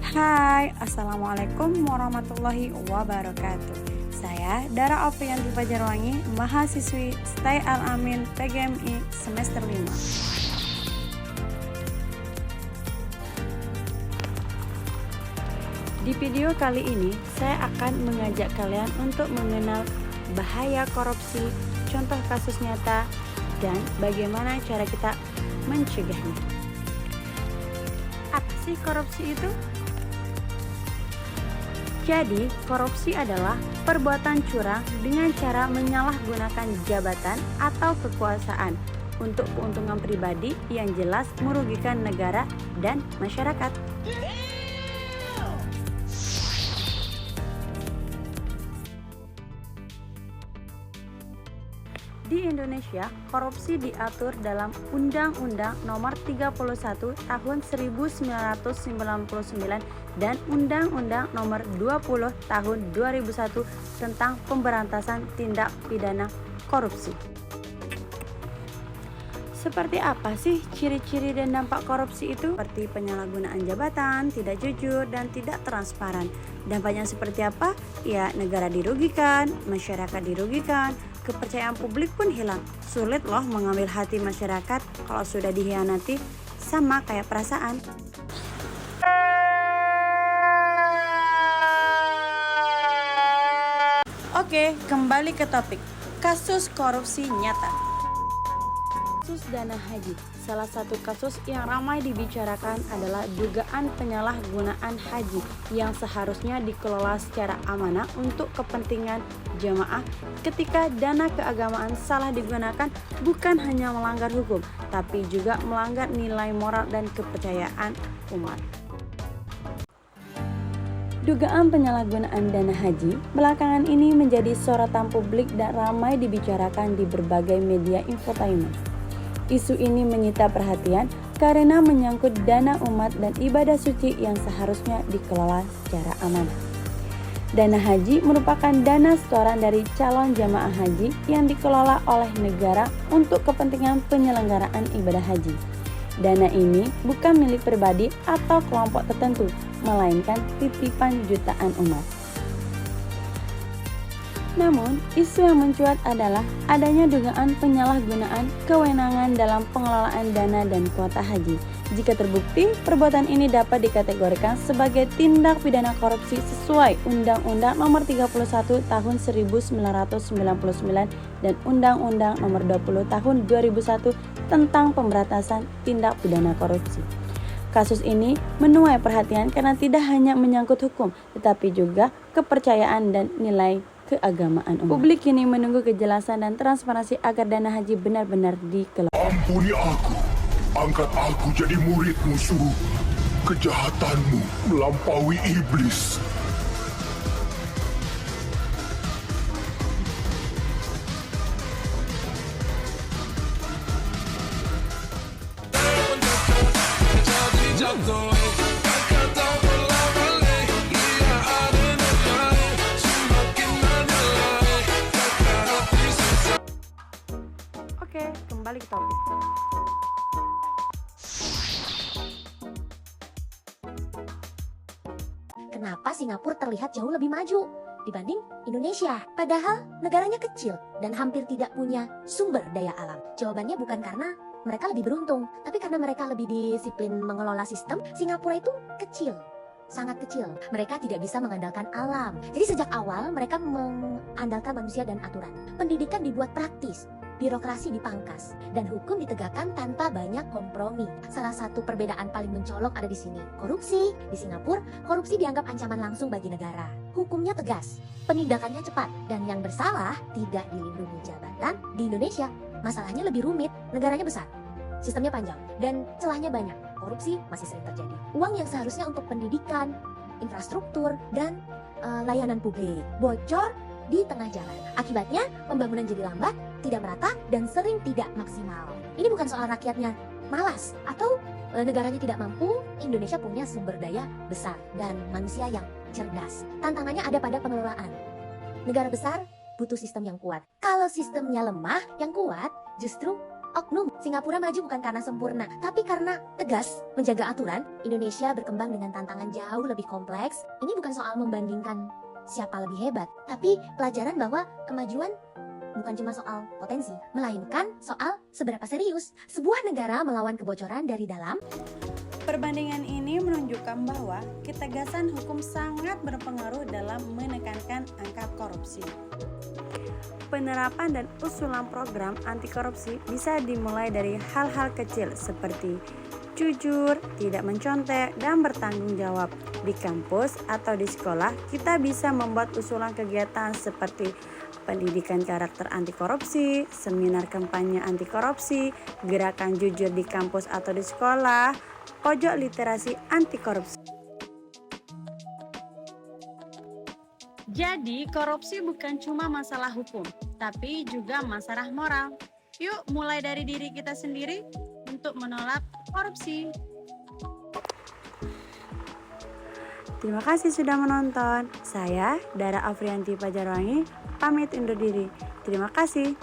Hai, Assalamualaikum warahmatullahi wabarakatuh. Saya Dara Alfianti Fajarwangi, mahasiswi STAI Al-Amin PGMI semester 5. Di video kali ini, saya akan mengajak kalian untuk mengenal bahaya korupsi, contoh kasus nyata, dan bagaimana cara kita mencegahnya. Apa sih korupsi itu? Jadi, korupsi adalah perbuatan curang dengan cara menyalahgunakan jabatan atau kekuasaan untuk keuntungan pribadi yang jelas merugikan negara dan masyarakat. Di Indonesia, korupsi diatur dalam Undang-Undang Nomor 31 Tahun 1999 dan Undang-Undang Nomor 20 Tahun 2001 tentang Pemberantasan Tindak Pidana Korupsi. Seperti apa sih ciri-ciri dan dampak korupsi itu? Seperti penyalahgunaan jabatan, tidak jujur, dan tidak transparan. Dampaknya seperti apa? Ya, negara dirugikan, masyarakat dirugikan, kepercayaan publik pun hilang. Sulit loh mengambil hati masyarakat kalau sudah dikhianati, sama kayak perasaan. Oke, kembali ke topik. Kasus korupsi nyata. Kasus dana haji. Salah satu kasus yang ramai dibicarakan adalah dugaan penyalahgunaan haji yang seharusnya dikelola secara amanah untuk kepentingan jamaah. Ketika dana keagamaan salah digunakan, bukan hanya melanggar hukum, tapi juga melanggar nilai moral dan kepercayaan umat. Dugaan penyalahgunaan dana haji belakangan ini menjadi sorotan publik dan ramai dibicarakan di berbagai media infotainment. Isu ini menyita perhatian karena menyangkut dana umat dan ibadah suci yang seharusnya dikelola secara amanah. Dana haji merupakan dana setoran dari calon jamaah haji yang dikelola oleh negara untuk kepentingan penyelenggaraan ibadah haji. Dana ini bukan milik pribadi atau kelompok tertentu, melainkan titipan jutaan umat. Namun, isu yang mencuat adalah adanya dugaan penyalahgunaan kewenangan dalam pengelolaan dana dan kuota haji. Jika terbukti, perbuatan ini dapat dikategorikan sebagai tindak pidana korupsi sesuai Undang-Undang Nomor 31 Tahun 1999 dan Undang-Undang Nomor 20 Tahun 2001 tentang Pemberantasan Tindak Pidana Korupsi. Kasus ini menuai perhatian karena tidak hanya menyangkut hukum, tetapi juga kepercayaan dan nilai keagamaan umat. Publik kini menunggu kejelasan dan transparansi agar dana haji benar-benar dikelola. Ampuni aku, angkat aku jadi muridmu suruh. Kejahatanmu melampaui iblis. Oke, kembali ke topik. Kenapa Singapura terlihat jauh lebih maju dibanding Indonesia? Padahal negaranya kecil dan hampir tidak punya sumber daya alam. Jawabannya bukan karena mereka lebih beruntung, tapi karena mereka lebih disiplin mengelola sistem. Singapura itu kecil, sangat kecil. Mereka tidak bisa mengandalkan alam. Jadi sejak awal mereka mengandalkan manusia dan aturan. Pendidikan dibuat praktis, birokrasi dipangkas, dan hukum ditegakkan tanpa banyak kompromi. Salah satu perbedaan paling mencolok ada di sini. Korupsi. Di Singapura, korupsi dianggap ancaman langsung bagi negara. Hukumnya tegas, penindakannya cepat, dan yang bersalah tidak dilindungi jabatan. Di Indonesia, masalahnya lebih rumit, negaranya besar, sistemnya panjang, dan celahnya banyak. Korupsi masih sering terjadi. Uang yang seharusnya untuk pendidikan, infrastruktur, dan layanan publik bocor di tengah jalan. Akibatnya, pembangunan jadi lambat, tidak merata, dan sering tidak maksimal. Ini bukan soal rakyatnya malas atau negaranya tidak mampu. Indonesia punya sumber daya besar dan manusia yang cerdas. Tantangannya ada pada pengelolaan. Negara besar butuh sistem yang kuat. Kalau sistemnya lemah, yang kuat justru oknum. Singapura maju bukan karena sempurna, tapi karena tegas menjaga aturan. Indonesia berkembang dengan tantangan jauh lebih kompleks. Ini bukan soal membandingkan siapa lebih hebat, tapi pelajaran bahwa kemajuan bukan cuma soal potensi, melainkan soal seberapa serius sebuah negara melawan kebocoran dari dalam. Perbandingan ini menunjukkan bahwa ketegasan hukum sangat berpengaruh dalam menekankan angka korupsi. Penerapan dan usulan program anti korupsi bisa dimulai dari hal-hal kecil seperti jujur, tidak mencontek, dan bertanggung jawab. Di kampus atau di sekolah, kita bisa membuat usulan kegiatan seperti pendidikan karakter anti korupsi, seminar kampanye anti korupsi, gerakan jujur di kampus atau di sekolah, pojok literasi anti korupsi. Jadi, korupsi bukan cuma masalah hukum, tapi juga masalah moral. Yuk, mulai dari diri kita sendiri untuk menolak korupsi. Terima kasih sudah menonton. Saya, Dara Afrianti Pajarwangi, pamit undur diri. Terima kasih.